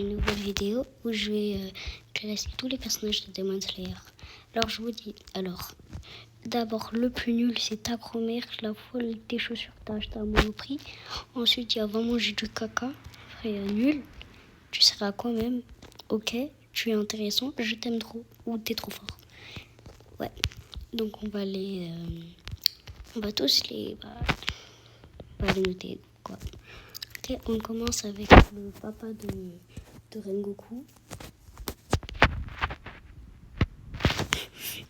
une nouvelle vidéo où je vais classer tous les personnages de Demon Slayer. Alors je vous dis, d'abord le plus nul c'est ta grand-mère, la folle des chaussures que t'as achetées à Monoprix. Ensuite il y a Va manger du caca, nul, tu seras quand même, ok, tu es intéressant, je t'aime trop, ou t'es trop fort. Ouais, donc on va tous les noter quoi. Ok, on commence avec le papa de Rengoku.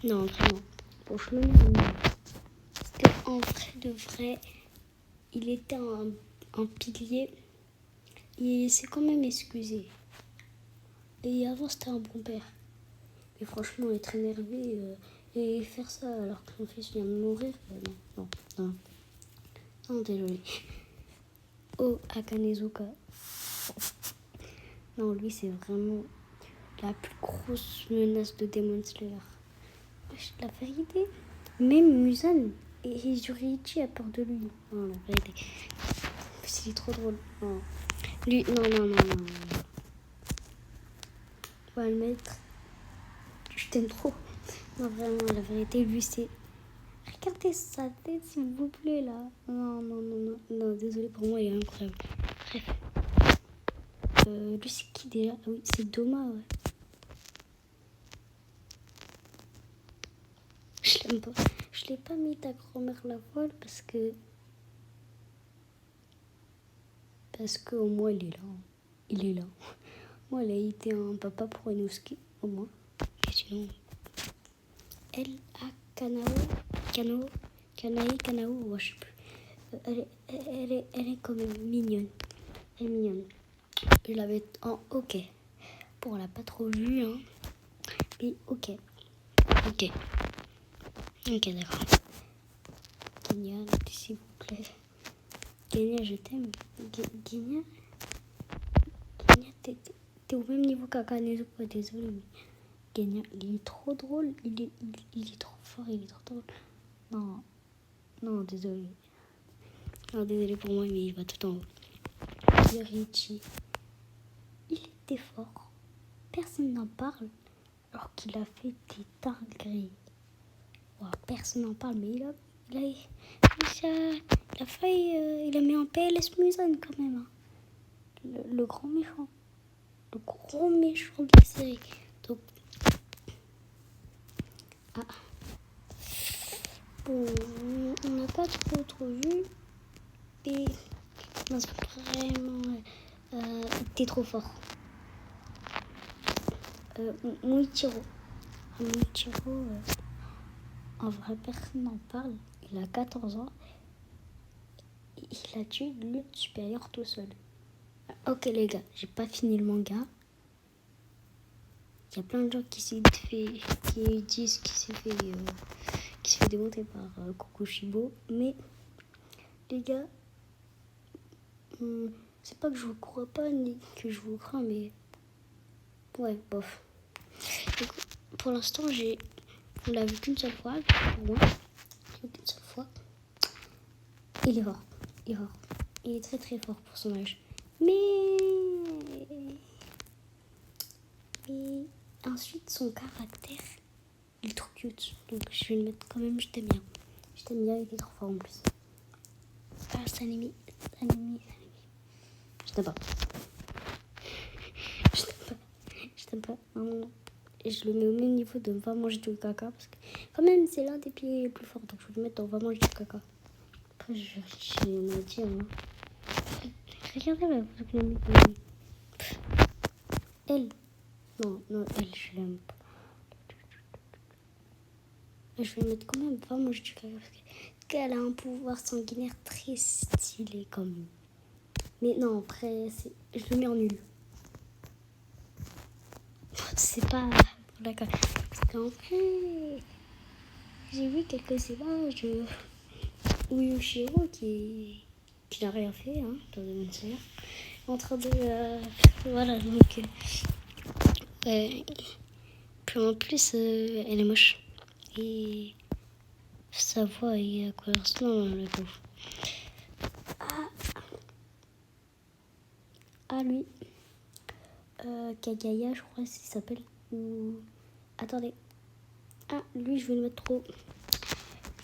Non, vraiment, franchement, parce qu'en vrai de vrai, il était un pilier. Il s'est quand même excusé. Et avant, c'était un bon père. Mais franchement, être énervé et faire ça alors que son fils vient de mourir, non, désolé. Oh, Akanezuka. Non, lui, c'est vraiment la plus grosse menace de Demon Slayer. La vérité, même Muzan et Yuriichi a peur de lui. Non, la vérité. C'est trop drôle. Non. Lui, non. On va le mettre. Je t'aime trop. Non, vraiment, la vérité, lui, c'est... Regardez sa tête, s'il vous plaît, là. Non, désolé, pour moi, il est incroyable. Bref. Lui, c'est qui déjà? Ah oui, c'est Doma, ouais. Je l'aime pas. Je l'ai pas mis ta grand-mère la folle parce que au moins, il est là. Il est là. Moi, elle a été un papa pour Inosuke, au moins. Et sinon... Elle a Kanao, ouais, je sais plus. Elle est quand même mignonne. Elle est mignonne. Je l'avais en ok. Bon, on l'a pas trop vue, hein. Mais ok. Ok, d'accord. Genya, s'il vous plaît. Genya, je t'aime. Genya, t'es au même niveau qu'Akanezuka, désolé. Mais Genya, il est trop drôle. Il est trop fort, il est trop drôle. Non, désolé. Non, désolé pour moi, mais il va tout en haut. Yoriichi, il était fort. Personne n'en parle. Alors qu'il a fait des dingueries. Ouais, personne n'en parle, mais il a failli. Il a mis en PLS Muzan quand même. Hein. Le grand méchant. Le gros méchant de la série. Donc. Bon, on n'a pas trop vu. Et. Non, c'est vraiment. T'es trop fort. Muichiro. En vrai, personne n'en parle. Il a 14 ans. Et il a tué le supérieur tout seul. Ok les gars, j'ai pas fini le manga. Il y a plein de gens qui disent qu'il s'est fait démonter par Kokushibo. Mais les gars, c'est pas que je vous crois pas ni que je vous crains, mais ouais, bof. Donc, pour l'instant, on l'a vu qu'une seule fois, pour moi. Qu'une seule fois. Il est fort. Il est très très fort pour son âge. Mais ensuite, son caractère, il est trop cute. Donc je vais le mettre quand même, je t'aime bien. Il est trop fort en plus. Ah, Sanemi. Je t'aime pas. Je t'aime pas. Non. Et je le mets au même niveau de Va manger du caca. Parce que quand même, c'est l'un des piliers les plus forts. Donc je vais le mettre dans Va manger du caca. Après, je vais me dire. Hein. Regardez là, parce que elle. Non, elle, je l'aime pas. Je vais mettre quand même Va manger du caca. Parce qu'elle a un pouvoir sanguinaire très stylé quand même. Mais non, après, je le mets en nul. C'est pas... D'accord. Parce qu'en vrai, j'ai vu quelques images où Yoshiro qui n'a rien fait, hein, dans Demon Slayer, en train de... voilà, donc... puis en plus, elle est moche. Et sa voix est à quoi elle ressemble, la pauvre. Ah, lui. Kagaya, je crois qu'il s'appelle. Attendez. Ah, lui, je vais le mettre trop.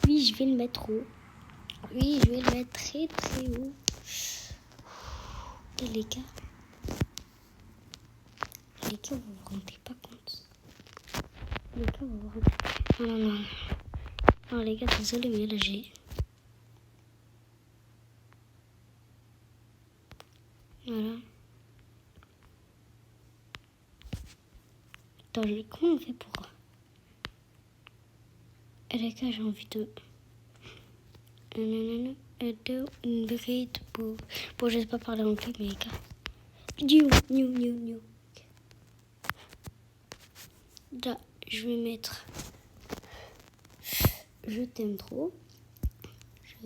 Lui, je vais le mettre haut. Lui, je vais le mettre très très haut. Et les gars, vous vous rendez pas compte. Les gars, vous vous rendez... Non. Non, les gars, désolé, mais là, j'ai... Voilà. Attends, comment on fait pour... Les gars, j'ai envie de... Une bride pour... Bon, je sais pas parler anglais, mais les gars... New. Là, je vais mettre... Je t'aime trop. Je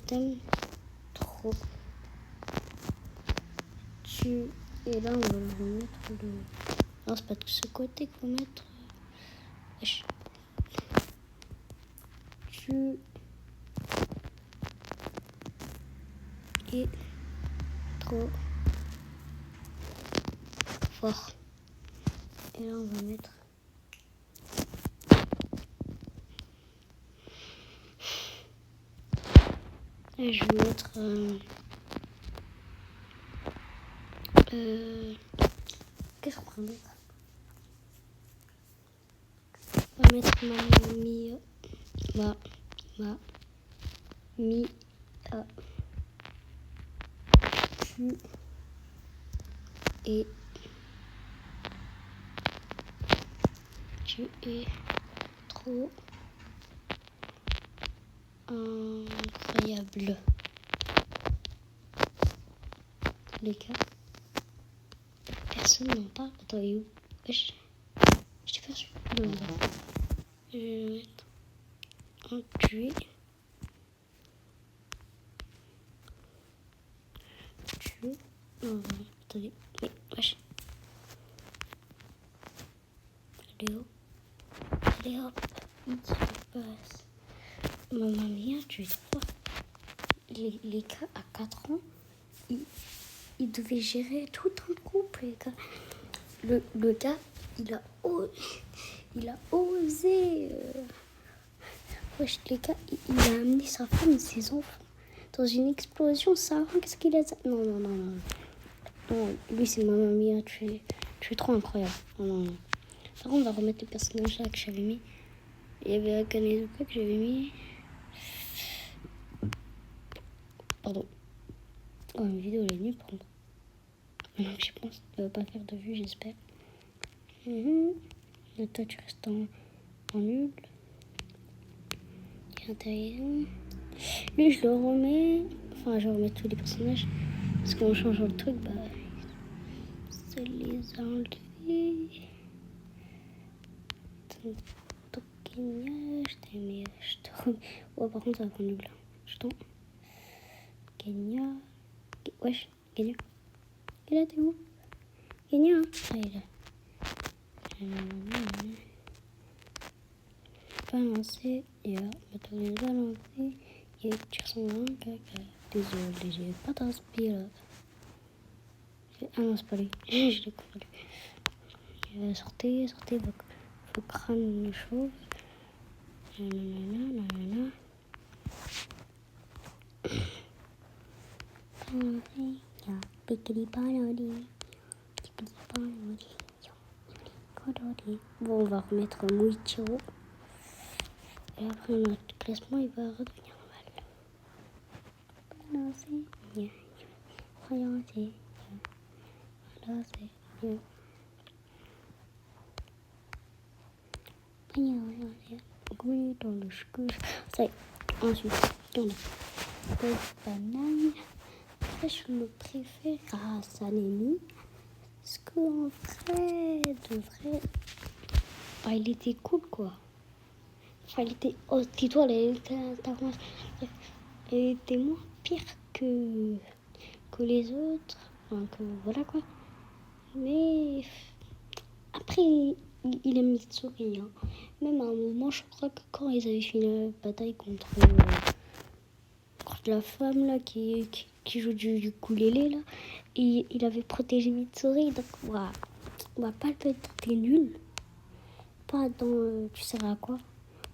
t'aime trop. Et là, on va le remettre le... Non, c'est pas de ce côté qu'il faut mettre. Tu es trop fort. Et là, on va mettre... Et je vais mettre... Qu'est-ce qu'on va mettre? On va mettre mamie... Tu es trop incroyable. Les gars, personne n'en parle. Attends, il est où? Wesh. Je t'ai perçu. Je vais mettre un tu. Non, attendez. Mais, wesh. Allez hop. Qu'est-ce qui se passe? Maman mia, tu es trop fort. Les gars, à 4 ans, il devait gérer tout un groupe, les gars. Le gars, il a osé. Wesh, les gars, il a amené sa femme et ses enfants dans une explosion. Ça, qu'est-ce qu'il a... Non. Non, lui, c'est Maman Mia. Tu es trop incroyable. Non. Par contre, on va remettre les personnages là que j'avais mis. Il y avait Akanezuka que j'avais mis. Pardon. Oh, une vidéo, elle est nulle, pardon. Maintenant que j'y pense, elle va pas faire de vue, j'espère. Et toi, tu restes en nul. C'est intéressant. Lui, je le remets. Enfin, je remets tous les personnages. Parce qu'en changeant le truc, bah... ça les a enlevés. Donc, Kenya, je t'aimais. Oh, par contre, ça va prendre nul là. Je t'en. Kenya. Wesh, Kenya. Il est là, t'es où? Kenya, hein? Ah, il est là. Balancer, mettre les balancer, et tire son caca. Désolé, j'ai pas transpiré. Ah non, c'est pas lui. Je l'ai confondu. Sortez, vos crânes chauves. Nanana. Bon, on va remettre Muichiro. Et après, notre classement, il va redevenir normal. Dans le chou. Ça y est. Ensuite, on a banane. Après, je me préfère à Sanemi. Parce qu'en vrai, il était cool, quoi. Enfin, il était... Oh, dis-toi, elle était moins pire que les autres. Enfin, que voilà, quoi. Mais après, il a mis de sourire. Hein. Même à un moment, je crois que quand ils avaient fini la bataille contre la femme là qui qui joue du ukulélé là. Et il avait protégé Mitsuri. Donc on va pas le mettre t'es nul. Pas dans tu sais à quoi.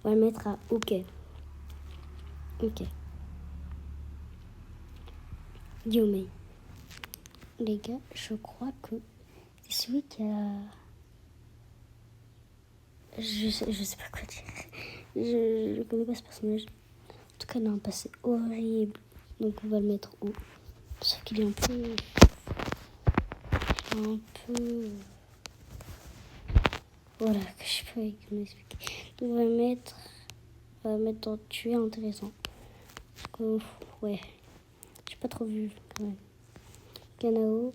On va le mettre à OK. OK. Yomei. Les gars, je crois que c'est celui qui a... Je sais pas quoi dire. Je connais pas ce personnage. En tout cas, il a un passé horrible. Donc on va le mettre où? Sauf qu'il est un peu... Voilà, que je peux m'expliquer. Donc on va mettre dans tuer intéressant. Parce que, ouais, j'ai pas trop vu quand même. Kanao.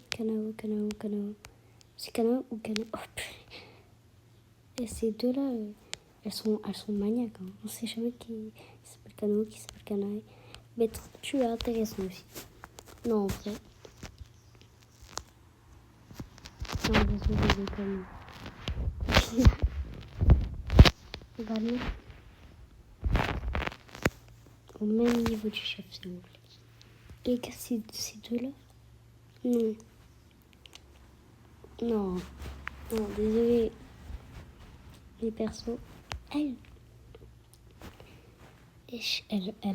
C'est Kanao ou Kanao? Oh, et ces deux-là, elles sont maniaques. Hein. On sait jamais qui s'appelle Kanao, qui s'appelle Kanae. Mais tu es intéressant aussi. Non, en vrai. Non, désolé, comme... Regardez. Au même niveau du chef, s'il vous plaît. Les gars, ces deux-là. Non, désolé. Les persos. Elle a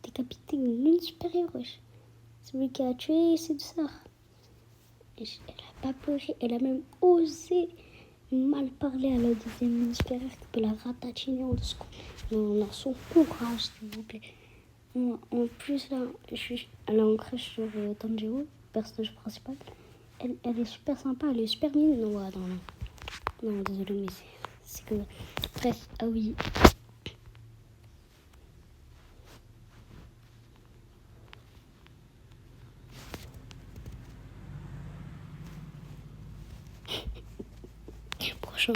décapité une lune supérieure, wesh. Celui qui a tué ses deux sœurs. Elle a pas pleuré, elle a même osé mal parler à la deuxième lune supérieure qui peut la ratatiner en dessous. Non, son courage, s'il vous plaît. En plus, là, elle est en crush sur Tanjiro, le personnage principal. Elle est super sympa, elle est super mignonne. Non, désolé, mais c'est que... Bref, ah oui. Prochain.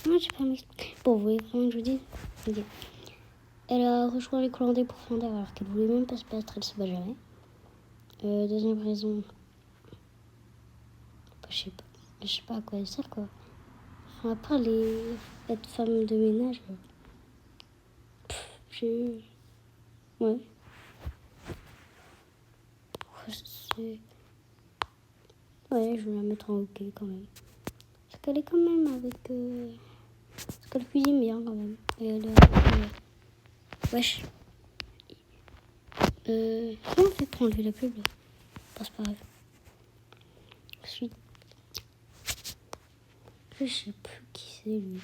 Non, j'ai pas m'expliquer. Bon, vous voyez comment je vous dis? Okay. Elle a rejoint les Hollandais pour fonder alors qu'elle voulait même pas se battre, elle se bat jamais. Deuxième raison... Je sais pas à quoi elle sert, quoi. Enfin, à part être femme de ménage, ouais. Ouais, je vais la mettre en OK quand même. Parce qu'elle est quand même avec... Parce qu'elle cuisine bien quand même. Et elle est... Wesh. Comment on fait pour enlever la pub là? C'est pas grave. Ensuite... Je sais plus qui c'est lui.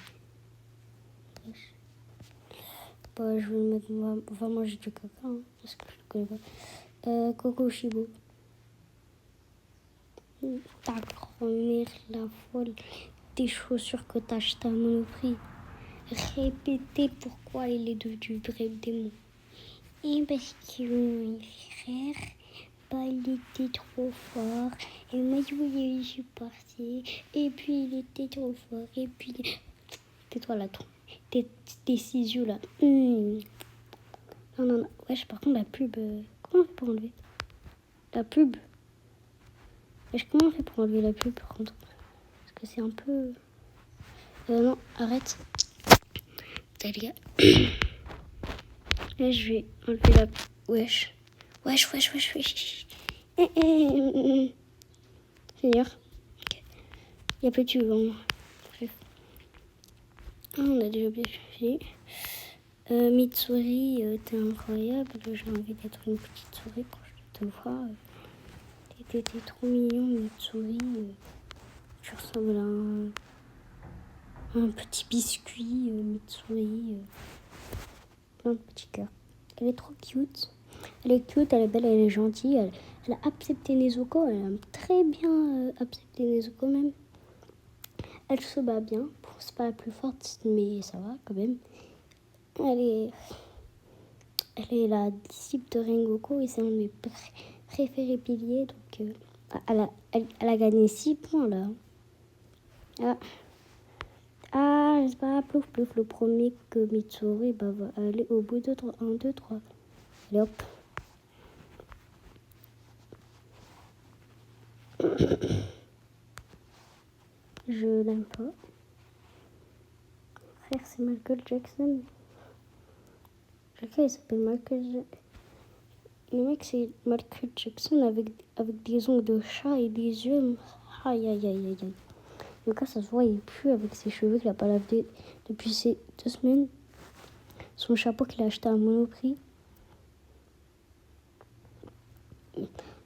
Wesh. Bah, je vais le mettre... On va manger du caca, hein, parce que je le connais pas. Coco Shibo. Ta grand-mère, la folle, tes chaussures que t'as achetées à Monoprix. Répétez pourquoi il est devenu vrai démon. Et parce que mon frère, bah, il était trop fort. Et moi, je suis partie. Et puis, il était trop fort. Et puis, tais-toi là, toi. Tes ciseaux là. Non. Wesh, par contre, la pub, comment on fait pour enlever la pub? Wesh, comment on fait pour enlever la pub, par contre? Parce que c'est un peu... non, arrête. Putain, les gars. Là, je vais enlever la... Wesh. Seigneur. Ok. Il y a plus de tube, hein. Bref. On a déjà bien fini. Mitsuri, t'es incroyable. J'ai envie d'être une petite souris quand je te vois. T'es trop mignon, Mitsuri. Tu ressembles à un petit biscuit, Mitsuri. Plein de petits cœurs. Elle est trop cute. Elle est cute, elle est belle, elle est gentille. Elle a accepté Nezuko. Elle a très bien accepté Nezuko même. Elle se bat bien. Bon, c'est pas la plus forte, mais ça va quand même. Elle est la disciple de Rengoku et c'est un de mes préférés piliers. Donc, elle a gagné 6 points là. C'est pas plouf. Le premier que Mitsuri va aller au bout de 3. 1, 2, 3. Allez hop. Je l'aime pas. Frère, c'est Michael Jackson. Lequel il s'appelle Michael Jackson. Le mec, c'est Michael Jackson avec des ongles de chat et des yeux. Aïe, aïe, aïe, aïe, aïe. Le gars, ça se voit, il pue avec ses cheveux qu'il n'a pas lavé depuis ces 2 semaines. Son chapeau qu'il a acheté à Monoprix.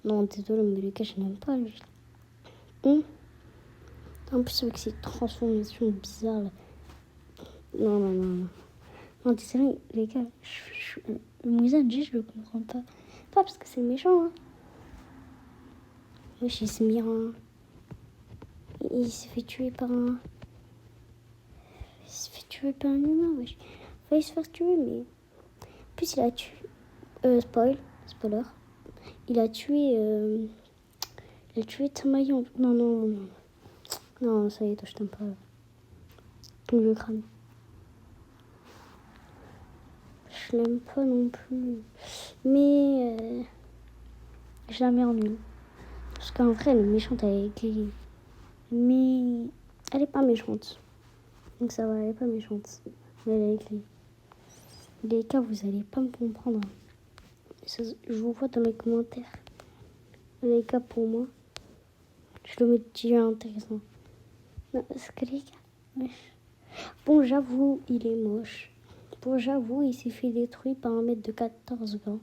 Non, désolé, mais les gars, je n'aime pas. Lui. En plus, avec ses transformations bizarres. Là. Non, non, non, non. Non, désolé, les gars, le Moussa je le comprends pas. Pas parce que c'est méchant, hein. Wesh, il se mire un... Il s'est fait tuer par un... Il s'est fait tuer par un humain, wesh. Il fallait se faire tuer, mais... En plus, il a tué... spoiler. Il a tué... Il a tué Tamayon. Non, non, non. Non, ça y est, toi, je t'aime pas. Le crâne. Je l'aime pas non plus. Mais... je la mets en nul. Parce qu'en vrai, elle est méchante avec Lily. Mais... elle est pas méchante. Donc ça va, elle est pas méchante. Mais elle est avec Lily. Les gars, vous allez pas me comprendre. Je vous vois dans les commentaires. Les gars, pour moi, je le mets déjà intéressant. Non, parce que les gars... Bon, j'avoue, il est moche. Bon, j'avoue, il s'est fait détruire par un mec de 14 ans.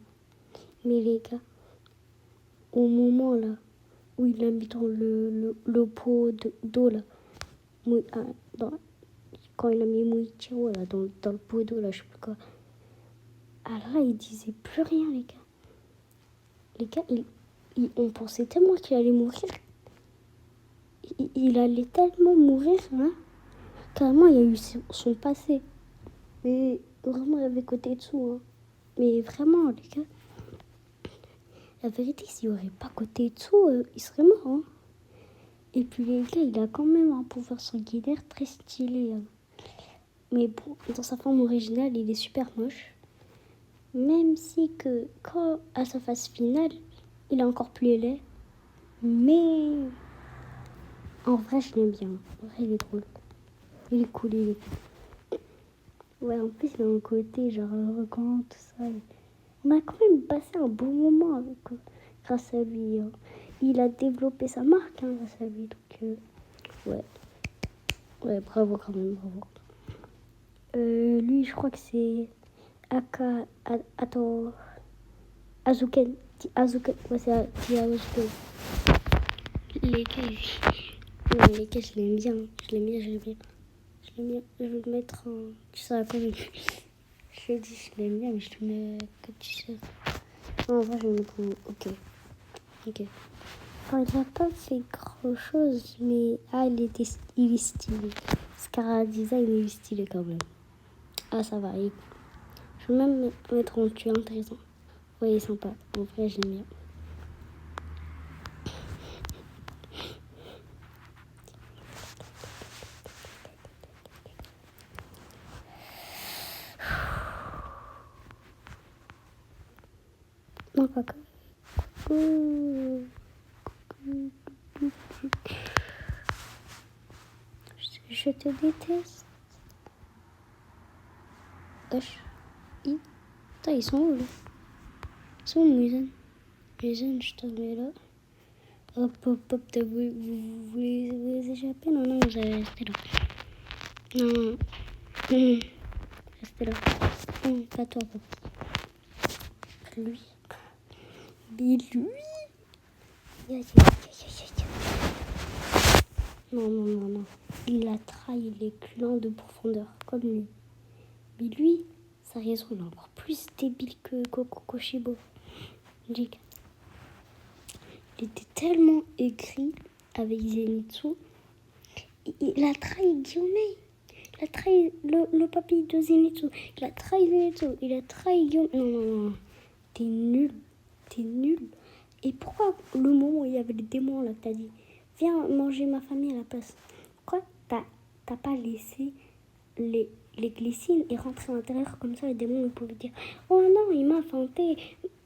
Mais les gars, au moment là où il a mis dans le pot d'eau là, quand il a mis Muichiro là, dans le pot d'eau là, je sais plus quoi. Alors là, il disait plus rien, les gars. Les gars, on pensait tellement qu'il allait mourir. Il allait tellement mourir, hein. Carrément, il y a eu son passé. Mais vraiment, il avait côté dessous, hein. Mais vraiment, les gars, la vérité, s'il n'y aurait pas côté dessous, il serait mort, hein. Et puis, les gars, il a quand même un pouvoir sanguinaire très stylé, hein. Mais bon, dans sa forme originale, il est super moche. Même si que, quand, à sa phase finale, il est encore plus laid. Mais en vrai, je l'aime bien. En vrai, il est drôle. Il est cool, il est cool. Ouais, en plus, il a un côté genre arrogant, tout ça. On a quand même passé un bon moment avec, grâce à lui. Hein. Il a développé sa marque grâce à lui. Donc, ouais. Ouais, bravo quand même, bravo. Lui, je crois que c'est Azuken. Ouais, c'est Azuken. Les gars, je l'aime bien. Je vais le mettre en... Tu sais à quoi je l'ai dit, je l'aime bien, mais je le mets comme tu sais. Non, en vrai, je vais le mettre en... Ok. Enfin, il n'a pas fait grand chose, mais il est stylé. Scara Design, il est stylé quand même. Ah, ça va, il est cool. Je vais même mettre en tueur intéressant. Ouais, il est sympa. En vrai, je l'aime bien. Non, pas que. Je te déteste. Wesh. Putain, ils sont où là? Ils sont où, Muzen? Muzen, je te mets là. Hop, vous voulez vous échapper? Non, vous allez rester là. Non. Restez là. Non, pas toi, papa. Lui. Mais lui. Non. Il a trahi les clans de profondeur, comme lui. Mais lui, sa raison, il est encore plus débile que Koshibo. Il était tellement aigri avec Zenitsu. Il a trahi Guillaume. Il a trahi le papy de Zenitsu. Il a trahi Zenitsu. Il a trahi Guillaume. Non. T'es nul. Et pourquoi le moment où il y avait les démons là, t'as dit viens manger ma famille à la place? Pourquoi t'as pas laissé les glycines et rentrer à l'intérieur comme ça les démons pouvaient dire oh non, il m'a feinté.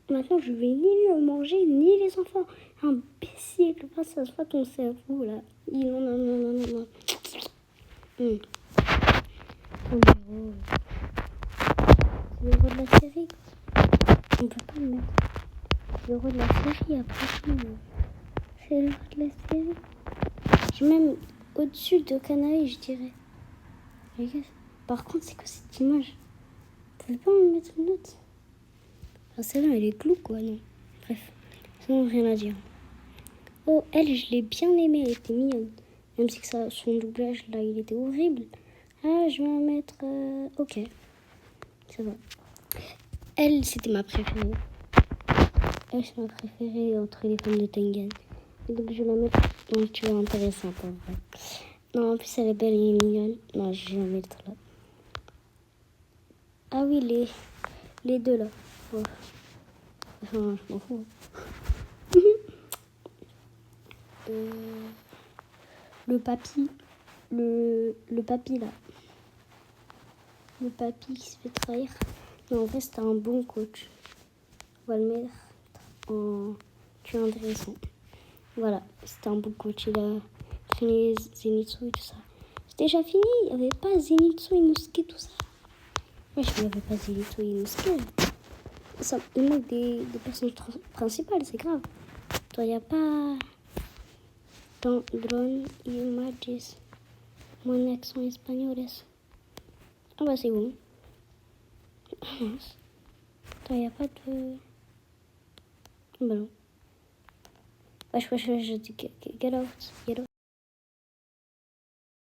Maintenant je vais ni le manger ni les enfants. Imbécile, ça se voit ton cerveau là. Non. C'est le héros de la série. On peut pas le mettre. l'héros de la série après tout. C'est l'héros de la série. J'ai même au-dessus de Canaille, je dirais. Regarde. Par contre, c'est quoi cette image? Vous pouvez pas me mettre une note? Enfin, celle-là, elle est clou, quoi, non? Bref, sinon, rien à dire. Oh, elle, je l'ai bien aimée, elle était mignonne. Même si que ça, son doublage, là, il était horrible. Ah, je vais en mettre... ok, ça va. Elle, c'était ma préférée. Elle, c'est ma préférée entre les femmes de Tengen. Et donc, je vais la mettre dans le tueur intéressant, en vrai. Non, en plus, elle est belle et mignonne. Non, je vais la mettre là. Ah oui, les deux, là. Oh. Enfin, je m'en fous. Le papy. Le papy, là. Le papy qui se fait trahir. Non, en vrai, c'était un bon coach. On va le mettre en tueur intéressant. Voilà, c'était un bon coach. Il a créé Zenitsu et tout ça. C'est déjà fini. Il n'y avait pas Zenitsu, Inosuke, tout ça. Ouais, je n'avais pas Zenitsu, Inosuke. Ça, il manque des personnages principales, c'est grave. Toi, il n'y a pas Drone Images. Mon accent espagnol. Ah bah c'est bon. Ah mince. Toi, il n'y a pas de... Bah non. Wesh, je dis get out.